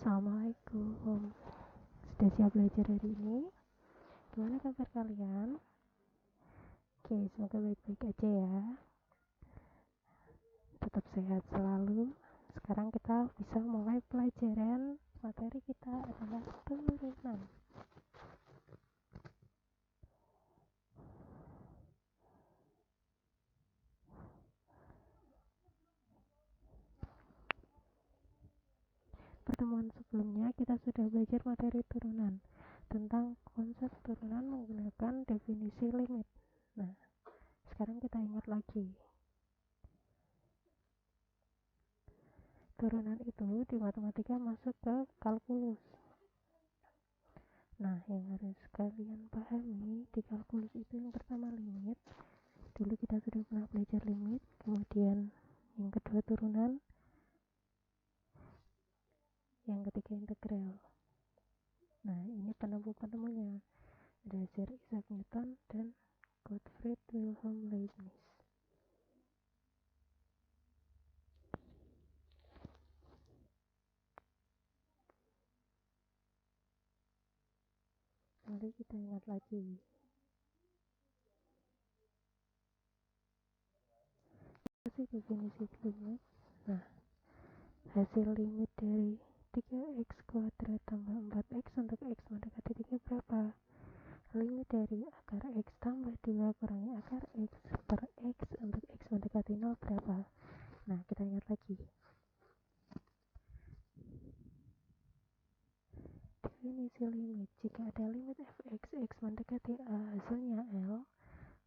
Assalamualaikum. Sudah siap belajar hari ini? Gimana kabar kalian? Oke, semoga baik-baik aja ya. Tetap sehat selalu. Sekarang kita bisa mulai pelajaran. Materi kita adalah turunan. Pertemuan sebelumnya kita sudah belajar materi turunan tentang konsep turunan menggunakan definisi limit. Nah, sekarang kita ingat lagi. Turunan itu di matematika masuk ke kalkulus. Nah, yang harus kalian pahami di kalkulus itu yang pertama limit. Dulu kita sudah pernah belajar limit, kemudian yang kedua turunan, yang ketiga integral. Nah, ini penemu-penemunya. Ada Sir Isaac Newton dan Gottfried Wilhelm Leibniz. Mari kita ingat lagi. Apa definisi limit? Nah, hasil limit dari 3x kuadrat tambah 4x untuk x mendekati 3 berapa? Limit dari akar x tambah 2 kurangi akar x per x untuk x mendekati 0 berapa? Nah, kita ingat lagi. Definisi limit. Jika ada limit fx, x mendekati a, hasilnya L.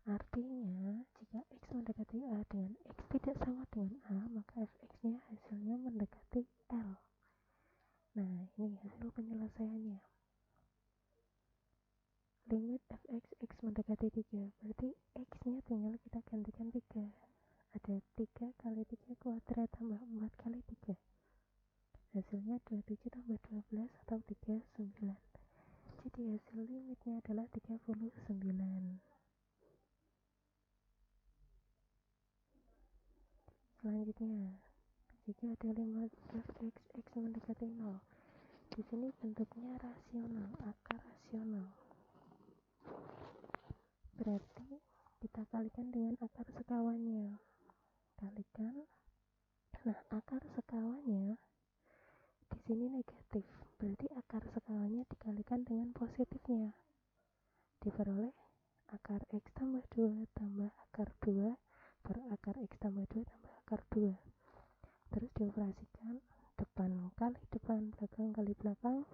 Artinya, jika x mendekati a dengan x tidak sama dengan a, maka fx-nya hasilnya mendekati L. Nah, ini hasil penyelesaiannya. Limit fx, x mendekati 3, berarti x-nya tinggal kita gantikan 3. Ada 3 kali 3 kuadrat tambah 4 kali 3. Hasilnya 27 tambah 12 atau 39. Jadi hasil limitnya adalah 39. Selanjutnya, jika ada limit fx, x mendekati 0, di sini bentuknya rasional, akar rasional. Berarti kita kalikan dengan akar sekawannya. Kalikan. Nah, akar sekawannya di sini negatif. Berarti akar sekawannya dikalikan dengan positifnya. Diperoleh akar x tambah 2 tambah akar 2 per akar x tambah 2 tambah akar 2. Terus dioperasikan depan kali depan, belakang kali belakang,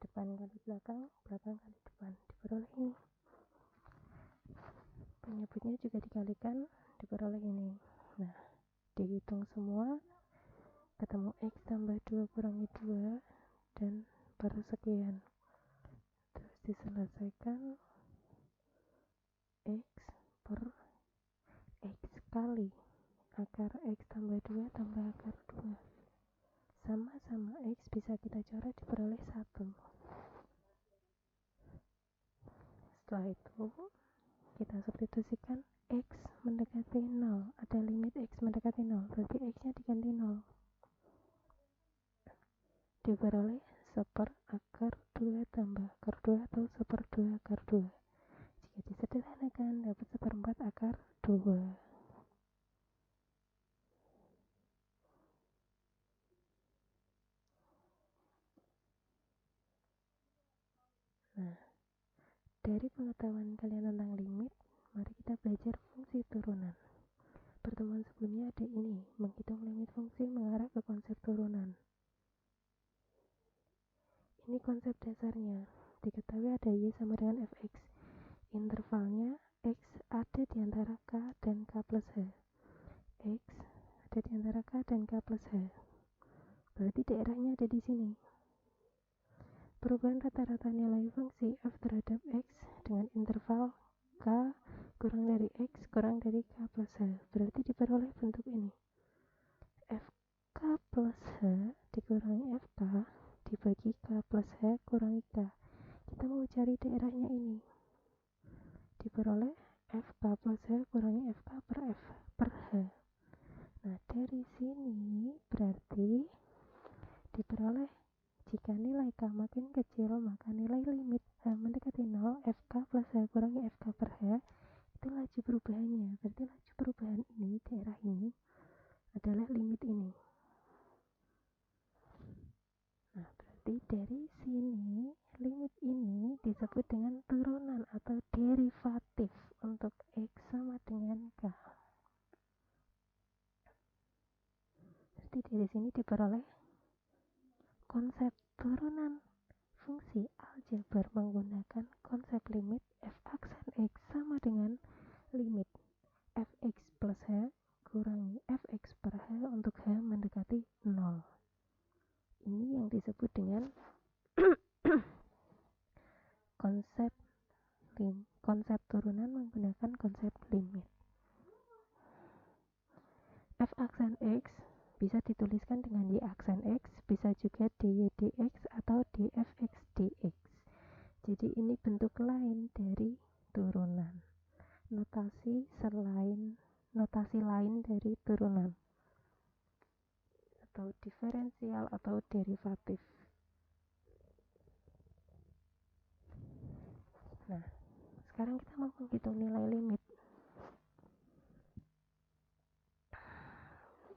depan kali belakang, belakang kali depan. Diperoleh ini. Penyebutnya juga dikalikan, diperoleh ini. Nah, dihitung semua, ketemu x tambah 2 kurangi 2 dan persekian. Terus diselesaikan x per x kali akar x tambah 2 tambah akar 2. Sama-sama x bisa kita coret diperoleh 1. Setelah itu kita substitusikan x mendekati 0. Ada limit x mendekati 0, berarti x-nya diganti 0. Diperoleh 1 akar 2 tambah akar 2 atau 1/2 akar 2. Jika disederhanakan dapat 1/4 akar 2. Nah, dari pengetahuan kalian tentang limit, mari kita belajar fungsi turunan. Pertemuan sebelumnya ada ini, menghitung limit fungsi mengarah ke konsep turunan. Ini konsep dasarnya. Diketahui ada y sama dengan fx. Intervalnya x ada di antara k dan k plus h. X ada di antara k dan k plus h. Berarti daerahnya ada di sini. Perubahan rata-rata nilai fungsi f terhadap x dengan interval k kurang dari x kurang dari k plus h. Berarti diperoleh bentuk ini. Fk plus h dikurangi fk dibagi k plus h kurangi k. Kita mau cari daerahnya ini. Diperoleh fk plus h kurangi fk per h. Nah, dari sini berarti diperoleh jika nilai K makin kecil, maka nilai limit H mendekati 0, FK plus H kurangi FK per H, itu laju perubahannya. Berarti laju perubahan ini, daerah ini, adalah limit ini. Nah, berarti dari sini, limit ini disebut dengan turunan atau derivatif untuk X sama dengan K. Berarti dari sini diperoleh konsep turunan fungsi aljabar menggunakan konsep limit f aksen X sama dengan limit fx plus H kurangi fx per H untuk H mendekati 0. Ini yang disebut dengan konsep turunan menggunakan konsep limit. F aksen X bisa dituliskan dengan Y aksen X, bisa juga dy dx atau dfx dx. Jadi ini bentuk lain dari turunan. Notasi lain dari turunan atau diferensial atau derivatif. Nah, sekarang kita mau menghitung nilai limit.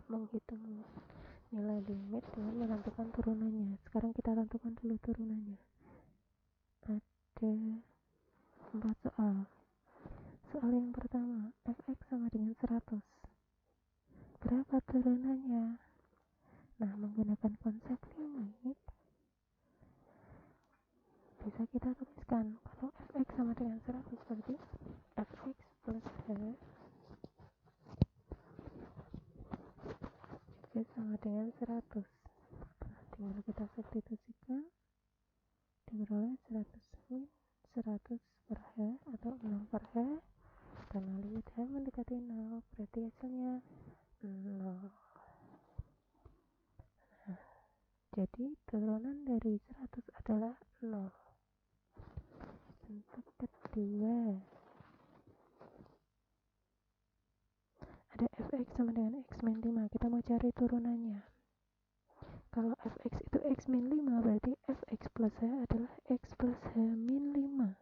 Menghitung nilai limit dengan menentukan turunannya. Sekarang kita tentukan dulu turunannya. Ada 4 soal. Soal yang pertama, fx sama dengan 100. Berapa turunannya? Nah, menggunakan konsep limit bisa kita tuliskan kalau fx sama dengan 100 berarti fx plus h juga sama dengan 100. Nah, tinggal kita substitusikan, diperoleh 100 min 100 per h atau 6 per h, karena limit h mendekati 0 berarti hasilnya 0. Nah, jadi turunan dari 100 adalah 0. Bentuk kedua, ada fx sama dengan x min 5. Kita mau cari turunannya. Kalau fx itu x min 5 berarti fx plus h adalah x plus h min 5.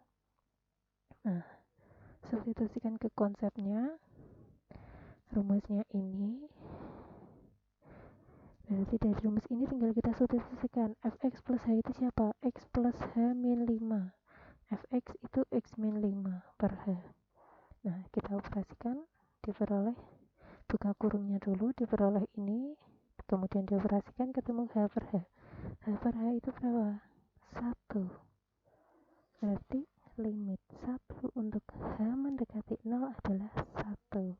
Nah, substitusikan ke konsepnya, rumusnya ini. Berarti dari rumus ini tinggal kita substitusikan. Fx plus h itu siapa? X plus h min 5. Fx itu x min 5 per h. Nah, kita operasikan, diperoleh, buka kurungnya dulu, diperoleh ini, kemudian dioperasikan ketemu h per h. H per h itu berapa? 1. Berarti limit 1 untuk h mendekati 0 adalah 1.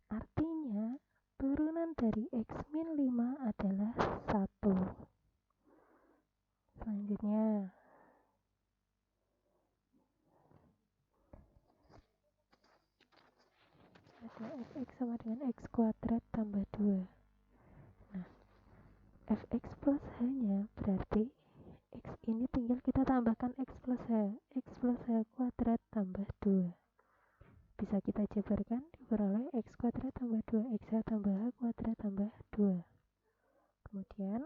Artinya turunan dari x min 5 adalah 1. Selanjutnya, ada fx sama dengan x kuadrat tambah 2. Nah, fx plus h nya berarti x ini tinggal kita tambahkan x plus h. X plus h kuadrat tambah 2. Bisa kita jabarkan, diperoleh x kuadrat tambah 2x tambah h kuadrat tambah 2. Kemudian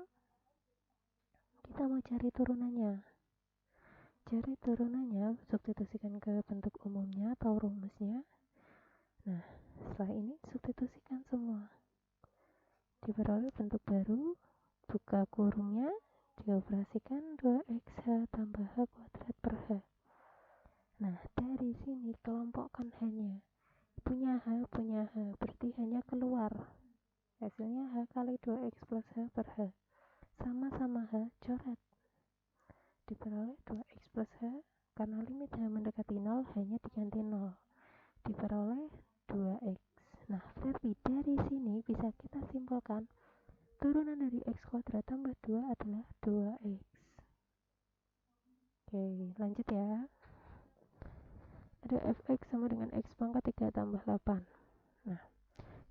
kita mau cari turunannya. Cari turunannya, substitusikan ke bentuk umumnya atau rumusnya. Nah, setelah ini substitusikan semua. Diperoleh bentuk baru, buka kurungnya, dioperasikan 2xh tambah h kuadrat per h. Nah, dari sini kelompokkan h-nya. Punya h, berarti hanya keluar. Hasilnya h kali 2x plus h per h. Sama-sama h, coret. Diperoleh 2x plus h, karena limit h mendekati 0, hanya diganti 0. Diperoleh 2x. Nah, berarti dari sini bisa kita simpulkan turunan dari x kuadrat tambah 2 adalah 2x. Oke, lanjut ya. Ada fx sama dengan x pangkat 3 tambah 8. Nah,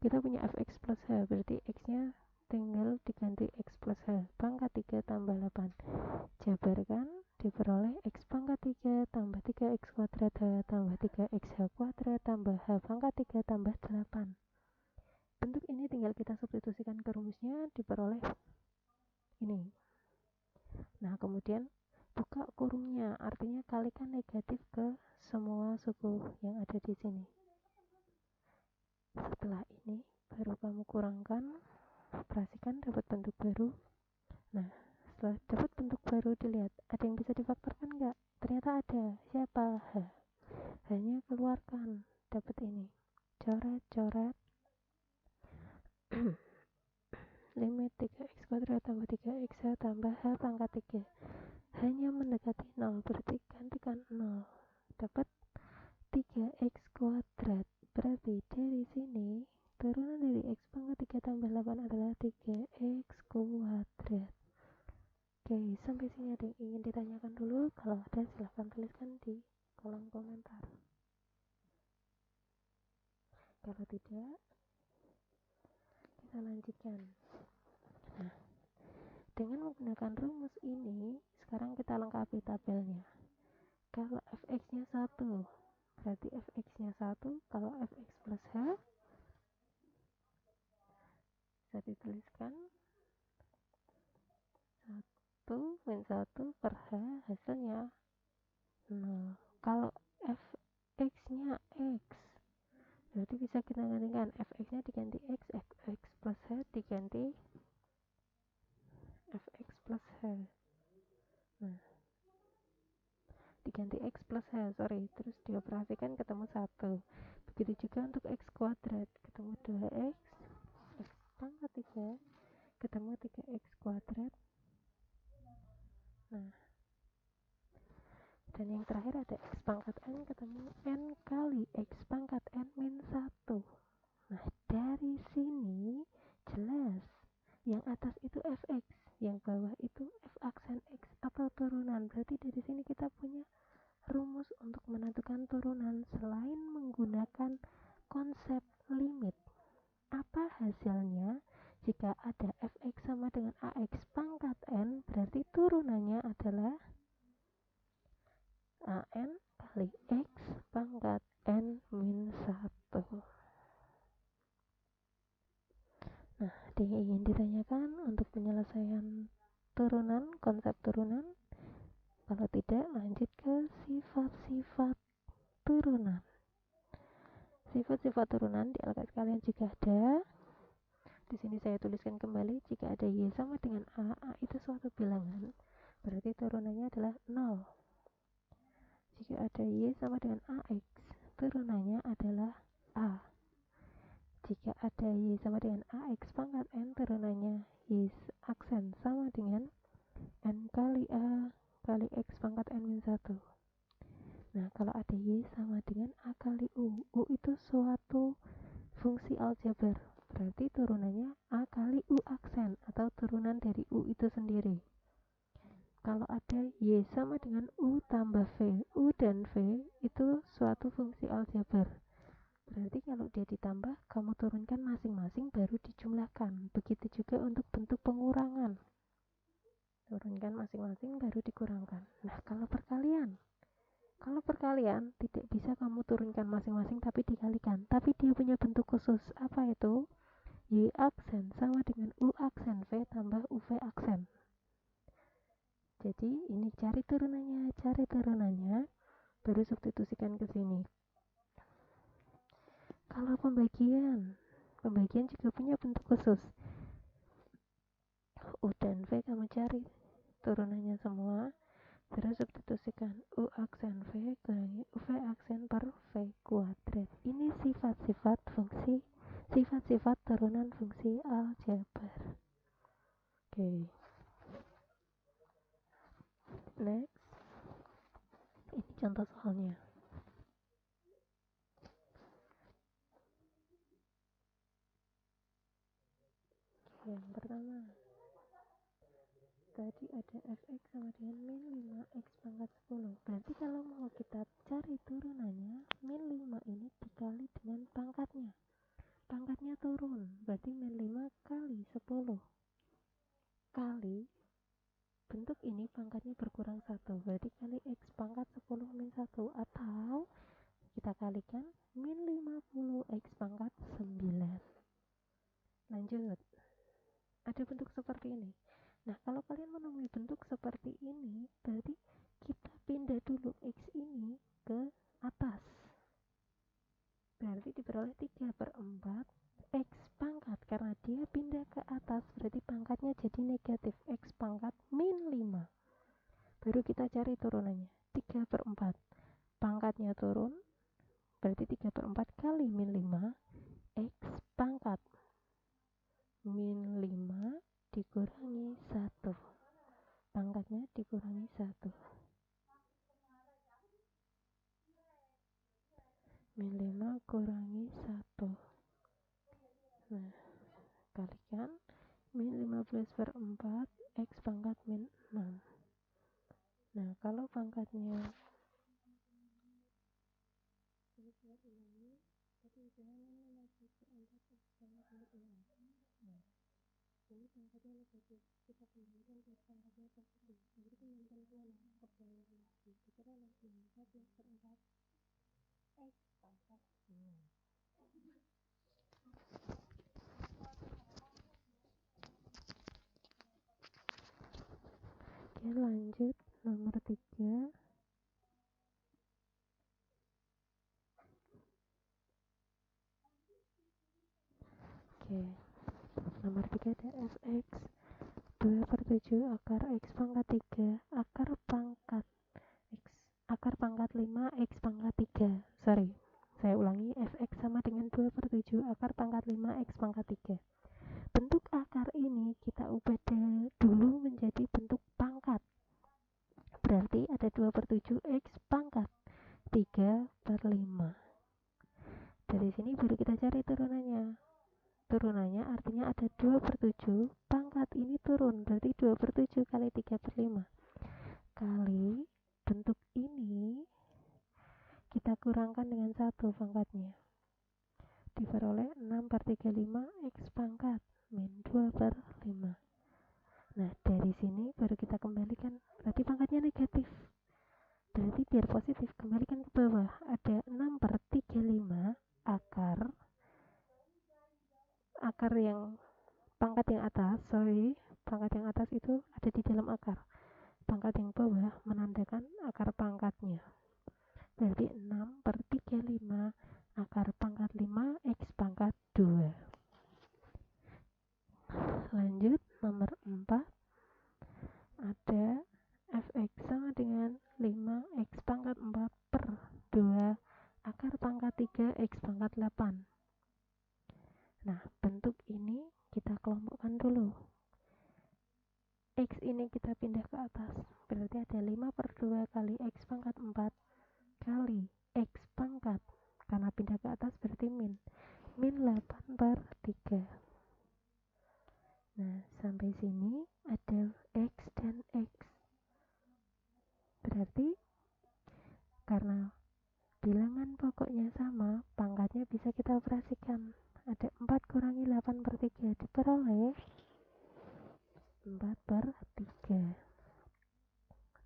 kita punya fx plus h, berarti x-nya tinggal diganti x plus h, pangkat 3 tambah 8. Jabarkan, diperoleh x pangkat 3 tambah 3x kuadrat h tambah 3xh kuadrat tambah h pangkat 3 tambah 8. Bentuk ini tinggal kita substitusikan ke rumusnya, diperoleh ini. Nah, kemudian buka kurungnya, artinya kalikan negatif ke semua suku yang ada di sini. Setelah ini baru kamu kurangkan, operasikan, dapat bentuk baru. Nah, setelah dapat bentuk baru, dilihat ada yang bisa difaktorkan nggak? Ternyata ada. Siapa? H. Hanya keluarkan, dapat ini. Coret-coret limit 3x kuadrat tambah 3x tambah h pangkat 3 hanya mendekati 0, berarti gantikan 0, dapat 3x kuadrat. Berarti dari sini turunan dari x pangkat 3 tambah 8 adalah 3x kuadrat. Oke, sampai sini ada yang ingin ditanyakan dulu? Kalau ada silahkan tuliskan di kolom komentar. Kalau tidak, kita lanjutkan. Nah, dengan menggunakan rumus ini, sekarang kita lengkapi tabelnya. Kalau fx-nya 1, berarti fx-nya 1. Kalau fx plus h, bisa dituliskan 1 min 1 per h, hasilnya 0. Kalau fx-nya x, berarti bisa kita gantikan fx-nya diganti x, fx plus h diganti fx plus h. Nah, diganti x plus h, terus dioperasikan ketemu 1. Begitu juga untuk x kuadrat, ketemu 2x, x pangkat 3, ketemu 3x kuadrat. Nah, dan yang terakhir ada x pangkat n, ketemu n kali x pangkat n min 1. Nah, dari sini jelas yang atas itu fx, yang bawah itu f aksen x atau turunan. Berarti dari sini kita punya rumus untuk menentukan turunan selain menggunakan konsep limit. Apa hasilnya? Jika ada fx sama dengan ax pangkat n, berarti turunannya adalah an kali x pangkat n min 1. Nah, ada yang ingin ditanyakan untuk penyelesaian turunan, konsep turunan? Kalau tidak, lanjut ke sifat-sifat turunan. Sifat-sifat turunan di LKS kalian jika ada. Di sini saya tuliskan kembali, jika ada y sama dengan a itu suatu bilangan, berarti turunannya adalah 0. Jika ada y sama dengan ax, turunannya adalah a. Jika ada y sama dengan ax pangkat n, turunannya y aksen sama dengan n kali a kali x pangkat n min 1. Nah, kalau ada y sama dengan a kali u itu suatu fungsi aljabar, berarti turunannya a kali u aksen atau turunan dari u itu sendiri. Kalau ada y sama dengan u tambah v, u dan v itu suatu fungsi aljabar, berarti kalau dia ditambah, kamu turunkan masing-masing baru dijumlahkan. Begitu juga untuk bentuk pengurangan, turunkan masing-masing baru dikurangkan. Nah, kalau perkalian tidak bisa kamu turunkan masing-masing tapi dikalikan, tapi dia punya bentuk khusus. Apa itu? Y aksen sama dengan u aksen v tambah uv aksen. Jadi ini cari turunannya baru substitusikan ke sini. Kalau pembagian juga punya bentuk khusus. U dan v kamu cari turunannya semua, terus substitusikan u aksen v kali uv aksen per v kuadrat. Ini sifat-sifat turunan fungsi aljabar. Oke. Next. Ini contoh soalnya. Yang pertama, tadi ada fx sama dengan min 5x pangkat 10. Berarti kalau mau kita cari turunannya, min 5 ini dikali dengan pangkatnya. Pangkatnya turun, berarti min 5 kali 10. Kali bentuk ini pangkatnya berkurang 1, berarti kali x pangkat 10 min 1. Atau kita kalikan min 50x pangkat 9. Lanjut. Ada bentuk seperti ini. Nah, kalau kalian menemui bentuk seperti dikurangi 1. Pangkatnya dikurangi 1. Min 5 kurangi 1. Nah, kalikan min 15/4 X pangkat min 6. Nah, kalau pangkatnya ini pangkatnya negatif, kita kembalikan ke pangkatnya positif. Jadi kembalikan ke mana? Ke bawah lagi. Kita lagi 14/4 X pangkat 6. Oke, lanjut nomor 3. Oke, nomor 3 ada fx 2/7 akar X pangkat 3 akar pangkat akar pangkat 5 X pangkat 3. Saya ulangi, fx sama dengan 2/7 akar pangkat 5 X pangkat 3. Bentuk akar ini kita ubah dulu menjadi bentuk pangkat. Berarti ada 2/7 X pangkat 3/5. Dari sini baru kita cari turunannya. Turunannya artinya ada 2/7, pangkat ini turun, berarti 2/7 kali 3/5 kali bentuk ini kita kurangkan dengan 1 pangkatnya, diperoleh 6/35 X pangkat min 2/5. Nah, dari sini baru kita kembalikan, berarti pangkatnya negatif, berarti biar positif kembalikan ke bawah, ada 6/35 akar yang pangkat yang atas itu ada di dalam akar. Pangkat yang bawah menandakan akar pangkatnya. Berarti 6/35 akar pangkat 5 X pangkat 2. Lanjut nomor 4. Ada fx sama dengan 5 X pangkat 4/2 akar pangkat 3 X pangkat 8. Nah, bentuk ini kita kelompokkan dulu. X ini kita pindah ke atas, berarti ada 5/2 kali X pangkat 4 kali X pangkat, karena pindah ke atas berarti min 8/3. Nah, sampai sini ada X dan X, berarti karena bilangan pokoknya sama, pangkatnya bisa kita operasikan. Ada 4 kurangi 8/3 diperoleh 4/3.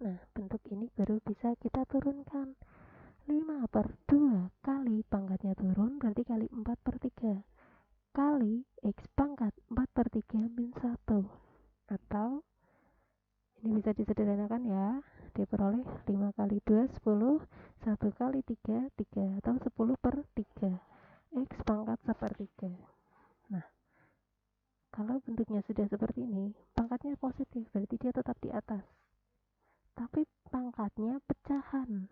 Nah, bentuk ini baru bisa kita turunkan. 5/2 kali pangkatnya turun, berarti kali 4/3 kali X pangkat 4/3 min 1. Atau ini bisa disederhanakan ya, diperoleh 5 kali 2 10, 1 kali 3 3, atau 10/3 X pangkat 1/3. Nah, kalau bentuknya sudah seperti ini, pangkatnya positif, berarti dia tetap di atas, tapi pangkatnya pecahan.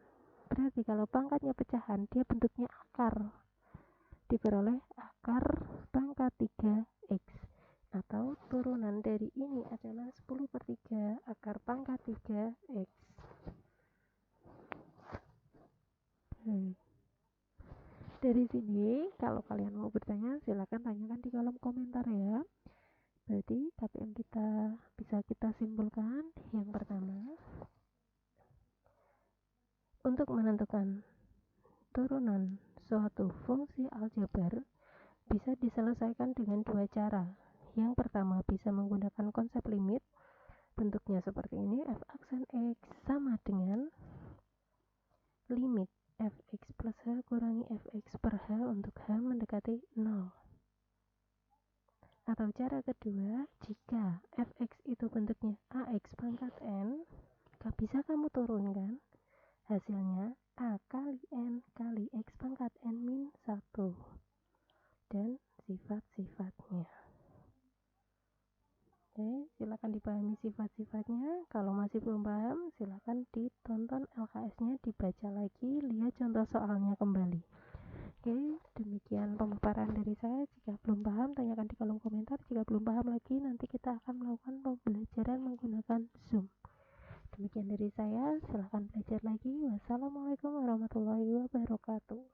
Berarti kalau pangkatnya pecahan, dia bentuknya akar, diperoleh akar pangkat 3 X, atau turunan dari ini adalah 10/3 akar pangkat 3 X. Dari sini kalau kalian mau bertanya silakan tanyakan di kolom komentar ya. Berarti KPM kita bisa kita simpulkan. Yang pertama, untuk menentukan turunan suatu fungsi aljabar bisa diselesaikan dengan 2 cara. Yang pertama bisa menggunakan konsep limit. Bentuknya seperti ini, f aksen X sama dengan limit fx plus h kurangi fx per h untuk h mendekati 0. Atau cara kedua, jika fx itu bentuknya ax pangkat n, bisa kamu turunkan, hasilnya a kali n kali x pangkat n min 1 dan sifat-sifatnya. Oke, silakan dipahami sifat-sifatnya. Kalau masih belum paham, silakan ditonton LKS-nya, dibaca lagi, lihat contoh soalnya kembali. Oke, demikian pemaparan dari saya. Jika belum paham, tanyakan di kolom komentar. Jika belum paham lagi, nanti kita akan melakukan pembelajaran menggunakan Zoom. Demikian dari saya, silahkan belajar lagi. Wassalamualaikum warahmatullahi wabarakatuh.